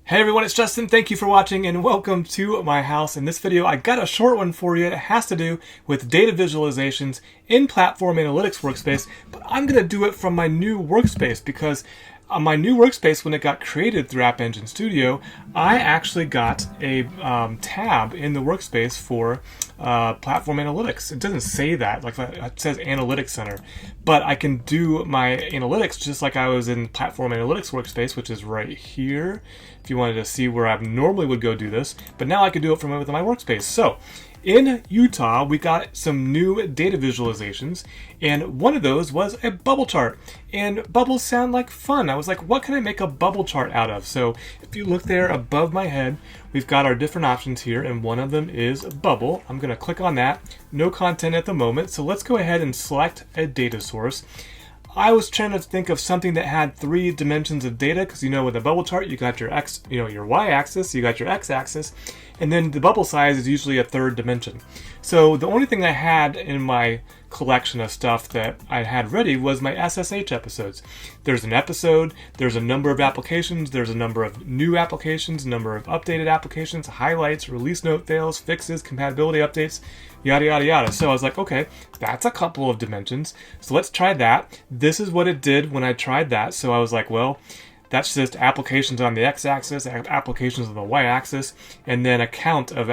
Hey everyone, it's Justin. Thank you for watching and welcome to my house. In this video, I got a short one for you. It has to do with data visualizations in Platform Analytics Workspace, but I'm going to do it from my new workspace because my new workspace, when it got created through App Engine Studio, I actually got a tab in the workspace for Platform Analytics. It doesn't say that, like it says Analytics Center, but I can do my analytics just like I was in Platform Analytics Workspace, which is right here. If you wanted to see where I normally would go do this, but now I can do it from within my workspace. So in Utah, we got some new data visualizations, and one of those was a bubble chart. And bubbles sound like fun. I was like, what can I make a bubble chart out of? So if you look there above my head, we've got our different options here, and one of them is bubble. I'm going to click on that. No content at the moment, so let's go ahead and select a data source. I was trying to think of something that had 3 dimensions of data, because with a bubble chart, you got your X, your Y axis, you got your X axis, and then the bubble size is usually a 3rd dimension. So the only thing I had in my collection of stuff that I had ready was my SSH episodes. There's an episode, there's a number of applications, there's a number of new applications, number of updated applications, highlights, release note fails, fixes, compatibility updates, yada yada yada. So I was like, okay, that's a couple of dimensions, so let's try that. This is what it did when I tried that. So I was like, well, that's just applications on the x-axis, applications on the y-axis, and then a count of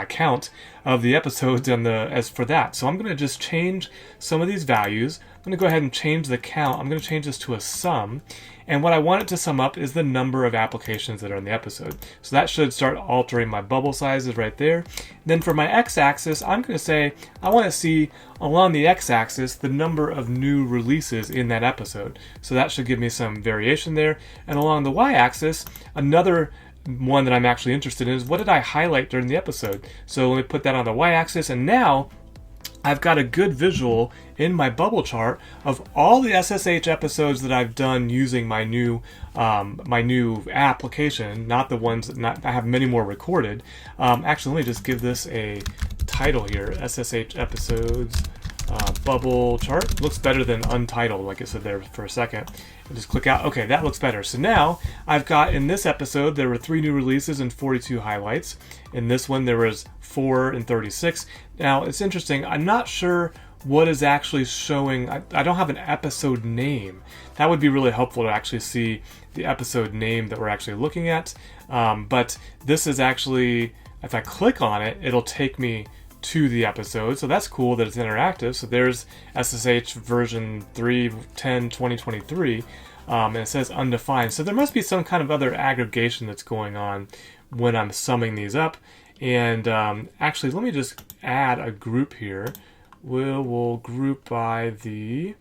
count of the episodes on the as for that. So I'm going to just change some of these values. I'm going to go ahead and change the count. I'm going to change this to a sum, and what I want it to sum up is the number of applications that are in the episode. So that should start altering my bubble sizes right there. Then for my x-axis, I'm going to say I want to see along the x-axis the number of new releases in that episode. So that should give me some variation there. And along the y-axis, another one that I'm actually interested in is what did I highlight during the episode. So let me put that on the y-axis, and now I've got a good visual in my bubble chart of all the SSH episodes that I've done using my new application, not the ones that I have many more recorded. Actually, let me just give this a title here: SSH Episodes bubble chart. Looks better than untitled, like I said there for a second. And just click out. Okay, that looks better. So now I've got, in this episode, there were 3 new releases and 42 highlights. In this one, there was 4 and 36. Now, it's interesting. I'm not sure what is actually showing. I don't have an episode name. That would be really helpful to actually see the episode name that we're actually looking at. But this is actually, if I click on it, it'll take me to the episode. So that's cool that it's interactive. So there's SSH version 3.10.2023, and it says undefined. So there must be some kind of other aggregation that's going on when I'm summing these up. And actually, let me just add a group here. We'll group by the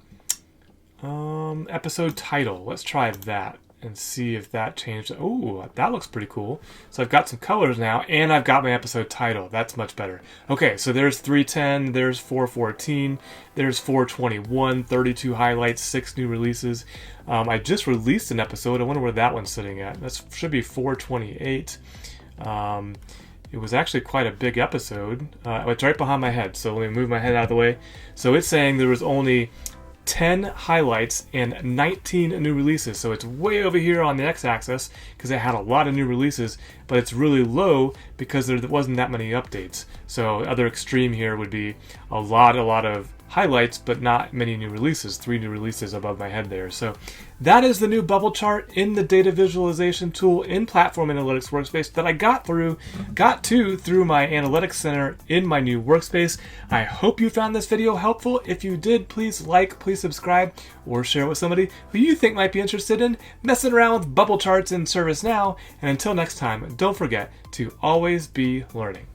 episode title. Let's try that and see if that changed. Oh, that looks pretty cool. So I've got some colors now, and I've got my episode title. That's much better. Okay, so there's 310, there's 414, there's 421, 32 highlights, 6 new releases. I just released an episode. I wonder where that one's sitting at. That should be 428. It was actually quite a big episode. It's right behind my head, so let me move my head out of the way. So it's saying there was only 10 highlights and 19 new releases. So it's way over here on the x-axis because it had a lot of new releases, but it's really low because there wasn't that many updates. So other extreme here would be a lot of highlights, but not many new releases. 3 new releases above my head there. So that is the new bubble chart in the data visualization tool in Platform Analytics Workspace that I got to through my Analytics Center in my new workspace. I hope you found this video helpful. If you did, please like, please subscribe, or share it with somebody who you think might be interested in messing around with bubble charts in ServiceNow. And until next time, don't forget to always be learning.